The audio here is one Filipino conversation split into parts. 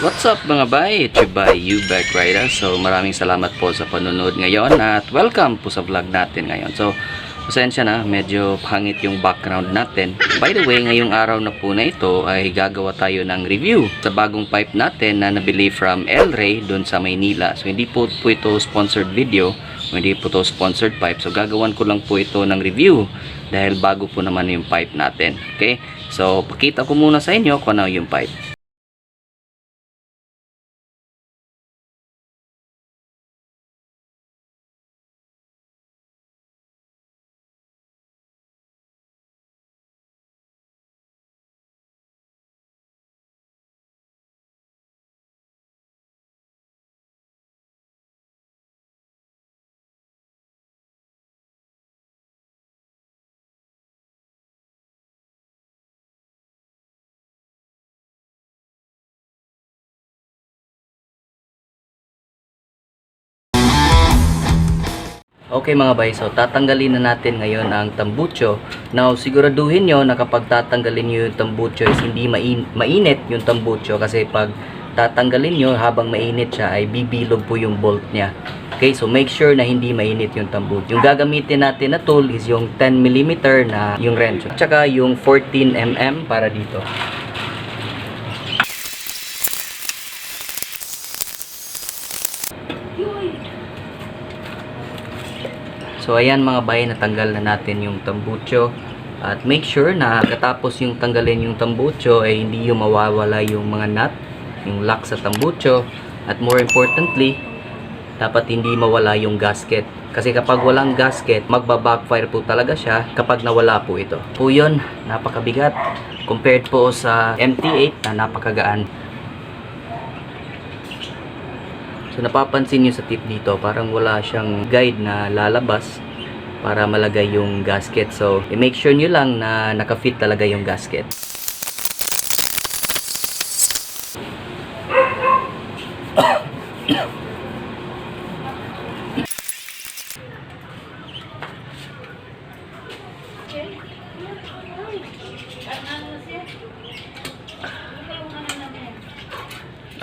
What's up mga bay? It's your bay, you back rider. So maraming salamat po sa panonood ngayon at welcome po sa vlog natin ngayon. So pasensya na, medyo pangit yung background natin. By the way, ngayong araw na po na ito ay gagawa tayo ng review sa bagong pipe natin na nabili from El Rey doon sa Maynila. So hindi po ito sponsored video, hindi po ito sponsored pipe. So gagawan ko lang po ito ng review dahil bago po naman yung pipe natin. Okay? So pakita ko muna sa inyo kung ano yung pipe. Okay mga bay, so tatanggalin na natin ngayon ang tambucho. Now, siguraduhin nyo na kapag tatanggalin nyo yung tambucho is hindi mainit yung tambucho kasi pag tatanggalin nyo habang mainit siya ay bibilog po yung bolt niya. Okay, so make sure na hindi mainit yung tambucho. Yung gagamitin natin na tool is yung 10mm na yung wrench. At saka yung 14mm para dito. So ayan mga bay, natanggal na natin yung tambucho. At make sure na katapos yung tanggalin yung tambucho ay hindi yung mawawala yung mga nut, yung lock sa tambucho. At more importantly, dapat hindi mawala yung gasket. Kasi kapag walang gasket, magba-backfire po talaga siya kapag nawala po ito. Po yun, napakabigat compared po sa MT8 na napakagaan. So napapansin nyo sa tip dito, parang wala siyang guide na lalabas para malagay yung gasket. So i-make sure nyo lang na nakafit talaga yung gasket.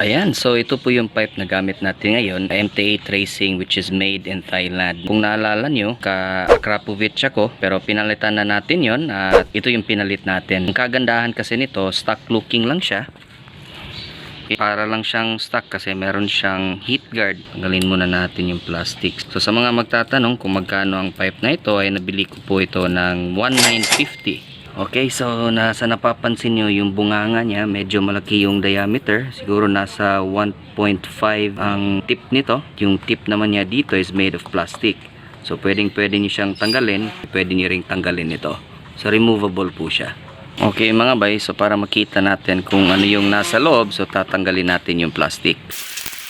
Ayan, so ito po yung pipe na gamit natin ngayon, MT8 Racing, which is made in Thailand. Kung naalala nyo, ka-Akrapovic ako, pero pinalitan na natin yon at ito yung pinalit natin. Ang kagandahan kasi nito, stock looking lang siya. Para lang siyang stock kasi meron siyang heat guard. Tanggalin muna natin yung plastic. So sa mga magtatanong kung magkano ang pipe na ito, ay nabili ko po ito ng 1,950. Okay, so nasa napapansin nyo yung bunganga niya, medyo malaki yung diameter, siguro nasa 1.5 ang tip nito. Yung tip naman niya dito is made of plastic, so pwede nyo siyang tanggalin, pwede nyo ring tanggalin ito, so removable po siya. Okay mga bay, so para makita natin kung ano yung nasa loob, so tatanggalin natin yung plastic.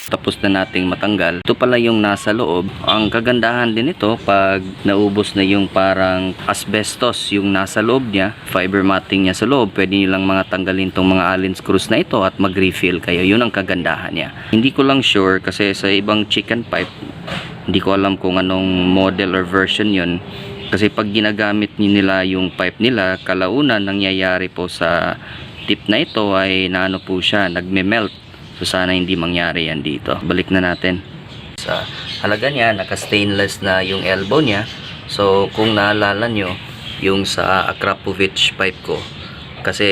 Tapos na nating matanggal, ito pala yung nasa loob. Ang kagandahan din ito, pag naubos na yung parang asbestos yung nasa loob niya, fiber matting niya sa loob, pwede nyo lang mga tanggalin tong mga allen screws na ito at mag-refill kayo. Yun ang kagandahan niya. Hindi ko lang sure kasi sa ibang chicken pipe, hindi ko alam kung anong model or version yun. Kasi pag ginagamit nila yung pipe nila, kalaunan nangyayari po sa tip na ito ay naano po siya, nagme-melt. So sana hindi mangyari yan dito. Balik na natin. Sa halaga niya, naka-stainless na yung elbow niya. So kung naalala nyo, yung sa Akrapovic pipe ko, kasi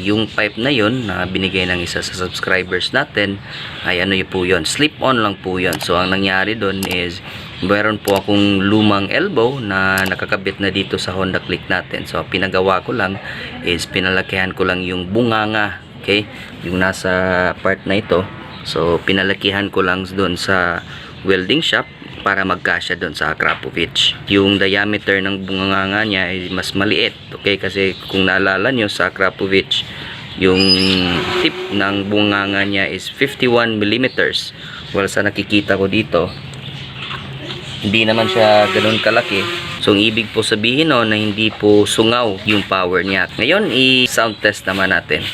yung pipe na yun na binigay ng isa sa subscribers natin ay ano yun po yun, slip-on lang po yun. So ang nangyari doon is meron po akong lumang elbow na nakakabit na dito sa Honda Click natin. So pinagawa ko lang is pinalakihan ko lang yung bunganga. Okay, yung nasa part na ito, so pinalakihan ko lang doon sa welding shop para magkasya doon sa Akrapovic. Yung diameter ng bunganga niya ay mas maliit. Okay, kasi kung naalala nyo sa Akrapovic, yung tip ng bunganga niya is 51mm. Well, sa nakikita ko dito, hindi naman siya ganoon kalaki. So ang ibig po sabihin no, na hindi po sungaw yung power niya. Ngayon i-sound test naman natin.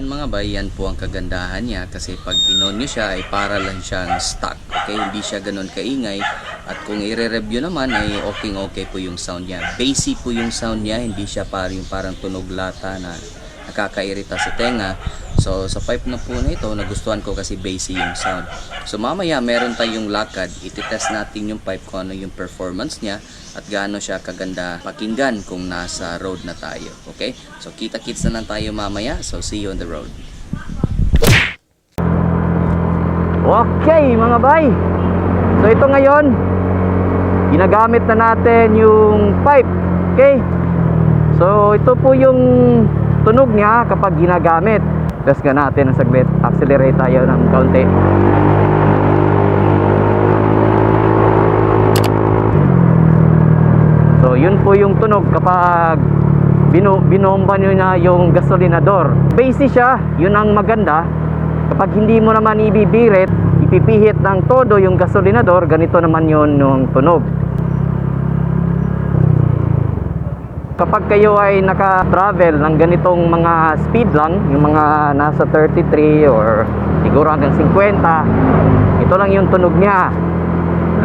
Ayan mga bay, yan po ang kagandahan niya kasi pag inon nyo siya ay para lang siyang stock. Okay, hindi siya ganun kaingay. At kung i-review naman ay okay po yung sound niya. Bassy po yung sound niya, hindi siya parang tunog lata na nakakairita sa tenga. So sa pipe na po na ito, nagustuhan ko kasi bassy yung sound. So mamaya meron tayong lakad, ititest natin yung pipe kung ano yung performance niya at gaano siya kaganda pakinggan kung nasa road na tayo. Okay? So kita-kits na lang tayo mamaya. So see you on the road. Okay mga bay, so ito ngayon ginagamit na natin yung pipe. Okay, so ito po yung tunog niya kapag ginagamit. Test ka natin ng saglit, accelerate tayo ng kaunti. So yun po yung tunog kapag binomba nyo na yung gasolinador. Bassy siya, yun ang maganda. Kapag hindi mo naman ibibirit, ipipihit ng todo yung gasolinador, ganito naman yun yung tunog. Kapag kayo ay naka-travel ng ganitong mga speed lang, yung mga nasa 33 or siguro hanggang 50, ito lang yung tunog niya.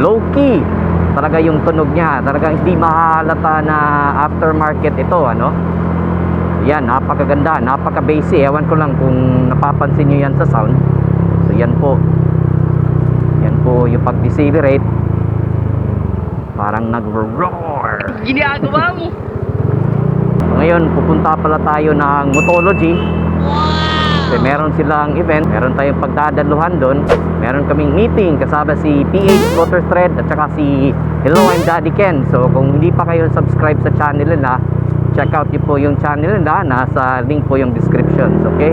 Low key talaga yung tunog niya. Talagang hindi mahalata na aftermarket ito, ano? Yan, napakaganda, napaka-bassy. Ewan ko lang kung napapansin nyo yan sa sound. So yan po. Yan po yung pag-decelerate. Parang nag-roar. Ginagawa mo! Ngayon, pupunta pala tayo ng Motology. Kasi meron silang event, meron tayong pagdadaluhan doon. Meron kaming meeting kasama si PH Motor Thread at saka si Hello, I'm Daddy Ken. So kung hindi pa kayo subscribe sa channel nila, check out niyo po yung channel nila. Nasa link po yung descriptions, okay?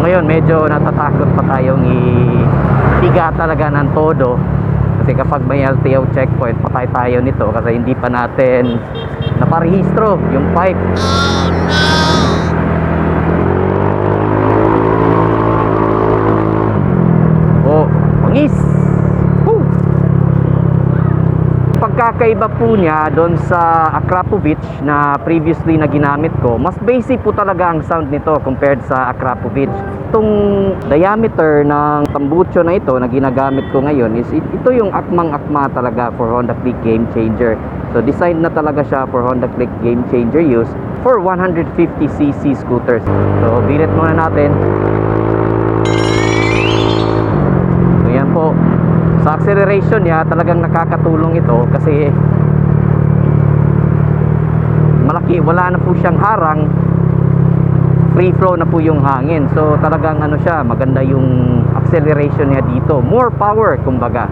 Ngayon medyo natatakot pa tayong ipiga talaga ng todo kasi kapag may LTO checkpoint patay tayo nito kasi hindi pa natin naparehistro yung pipe. Oh, pangis! Woo! Pagkakaiba po niya doon sa Akrapovic na previously na ginamit ko, mas basic po talaga ang sound nito compared sa Akrapovic. Itong diameter ng tambucho na ito na ginagamit ko ngayon is ito yung akmang-akma talaga for Honda Click Game Changer. So design na talaga siya for Honda Click Game Changer use for 150cc scooters. So birit muna natin. So yan po. Sa acceleration niya talagang nakakatulong ito kasi malaki, wala na po siyang harang, free flow na po yung hangin. So talagang ano siya, maganda yung acceleration niya dito, more power kumbaga.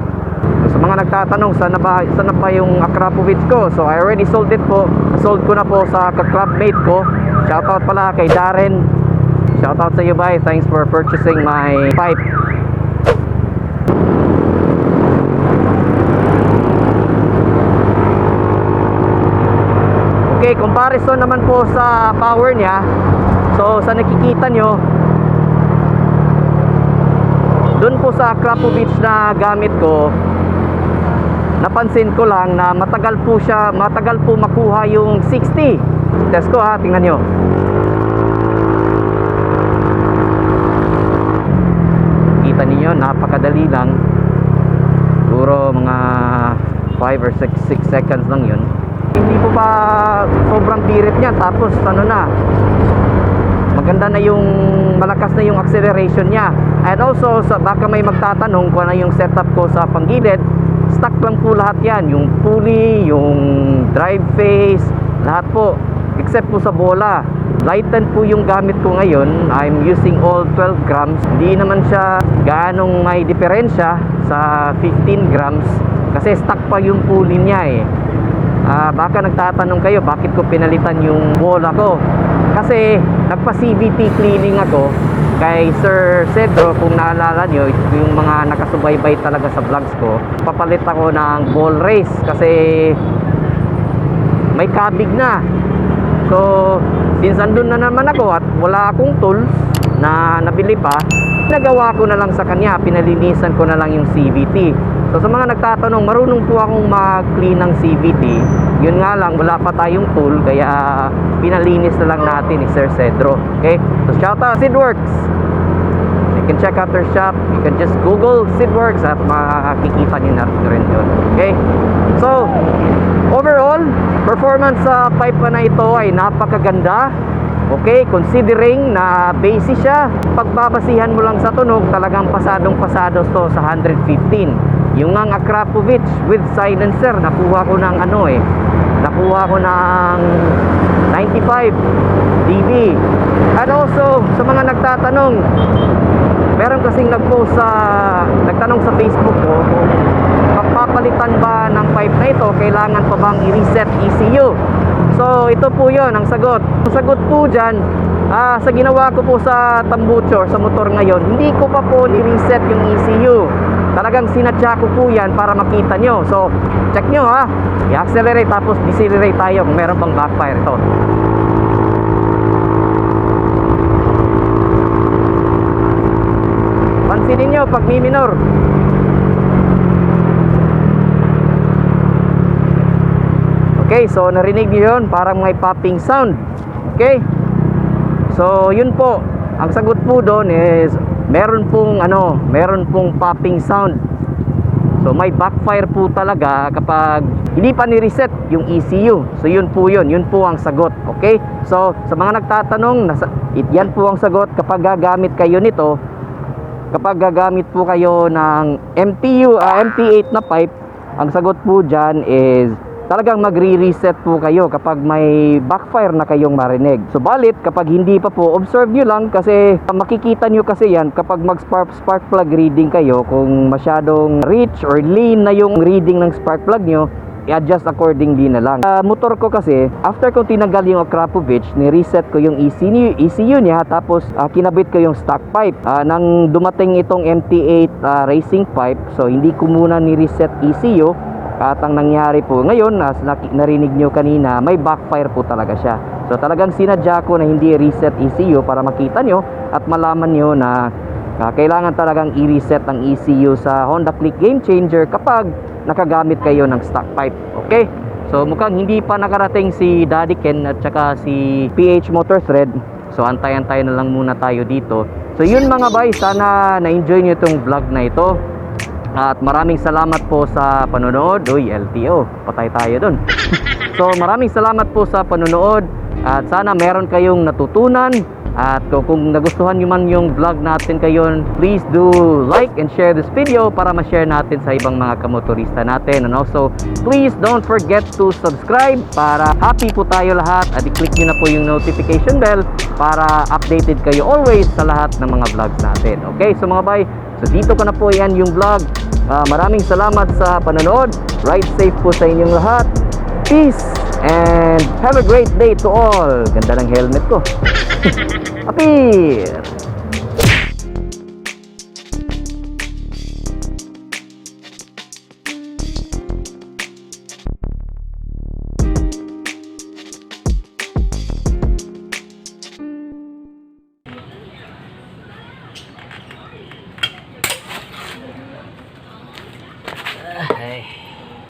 So, sa mga nagtatanong saan na ba yung Akrapovic ko, so I already sold it po. Sold ko na po sa ka-clubmate ko. Shoutout pala kay Darren. Shoutout sa iyo, bye. Thanks for purchasing my pipe. Okay, comparison naman po sa power niya. So sa nakikita nyo, dun po sa Akrapovic na gamit ko, napansin ko lang na matagal po makuha yung 60. Test ko ha, tingnan nyo. Kita niyo, napakadali lang. Siguro mga 5 or 6 seconds lang yun. Hindi po pa sobrang birit niya, tapos ano na, maganda na yung, malakas na yung acceleration niya. And also baka may magtatanong kung ano yung setup ko sa panggilid, stock lang po lahat yan, yung pulley, yung drive face, lahat po except po sa bola. Lighten po yung gamit ko ngayon. I'm using all 12 grams. Hindi naman siya gaanong may diferensya sa 15 grams kasi stock pa yung pulley niya eh. Baka nagtatanong kayo bakit ko pinalitan yung bola ko, kasi nagpa CVT cleaning ako kay Sir Cedro. Kung naalala nyo, yung mga nakasubaybay talaga sa vlogs ko, papalit ako ng ball race kasi may kabig na. So since andun na naman ako at wala akong tools na nabili pa, nagawa ko na lang sa kanya, pinalinisan ko na lang yung CVT. So sa mga nagtatanong, marunong po akong mag-clean ng CVT. Yun nga lang, wala pa tayong tool, kaya pinalinis na lang natin ni Sir Cedro. Okay? So shout out Sidworks. You can check out their shop. You can just Google Sidworks at makikita niyo na rin yun. Okay? So, overall, performance sa pipe na ito ay napakaganda. Okay, considering na basic siya, pagbabasihan mo lang sa tunog, talagang pasadong-pasado to sa 115. Yung ang Akrapovic with silencer, nakuha ko ng nakuha ko ng 95 dB. And also, sa mga nagtatanong, meron kasing nagtanong sa Facebook ko kung papalitan ba ng pipe na ito, kailangan pa bang i-reset ECU. So ito po yun ang sagot. Ang sagot po dyan, sa ginawa ko po sa tambucho, sa motor ngayon, hindi ko pa po ni-reset yung ECU. Talagang sinadya ko po yan para makita nyo. So check nyo ha, i-accelerate tapos decelerate tayo kung meron pang backfire ito. Pansinin nyo pag may minor. Okay, so narinig niyo yun, parang may popping sound. Okay? So, yun po. Ang sagot po doon is meron pong popping sound. So, may backfire po talaga kapag hindi pa ni-reset yung ECU. So, yun po ang sagot. Okay? So, sa mga nagtatanong, yan po ang sagot kapag gagamit kayo nito. Kapag gagamit po kayo ng MT8 na pipe, ang sagot po dyan is talagang magre-reset po kayo kapag may backfire na kayong marinig. So balit kapag hindi pa po, observe nyo lang kasi makikita nyo kasi yan kapag mag-spark plug reading kayo, kung masyadong rich or lean na yung reading ng spark plug nyo, i-adjust accordingly na lang. Motor ko kasi, after kong tinanggal yung Akrapovic, ni-reset ko yung ECU niya, tapos kinabit ko yung stock pipe. Nang dumating itong MT8 racing pipe, so hindi ko muna ni-reset ECU. At ang nangyari po ngayon, as narinig nyo kanina, may backfire po talaga siya. So talagang sinadya ko na hindi reset ECU para makita nyo at malaman nyo na kailangan talagang i-reset ang ECU sa Honda Click Game Changer kapag nakagamit kayo ng stock pipe. Okay? So mukhang hindi pa nakarating si Daddy Ken at saka si PH Motor Thread. So antay-antay na lang muna tayo dito. So yun mga bay, sana na-enjoy nyo itong vlog na ito. At maraming salamat po sa panonood. Uy, LTO, patay tayo dun. So maraming salamat po sa panonood. At sana meron kayong natutunan. At kung nagustuhan nyo man yung vlog natin ngayon, please do like and share this video para ma-share natin sa ibang mga kamotorista natin. And also, please don't forget to subscribe para happy po tayo lahat. At i-click nyo na po yung notification bell para updated kayo always sa lahat ng mga vlogs natin. Okay, so mga bay, so dito ko na po yan yung vlog. Maraming salamat sa panonood. Ride safe po sa inyong lahat. Peace and have a great day to all. Ganda ng helmet ko. Happy!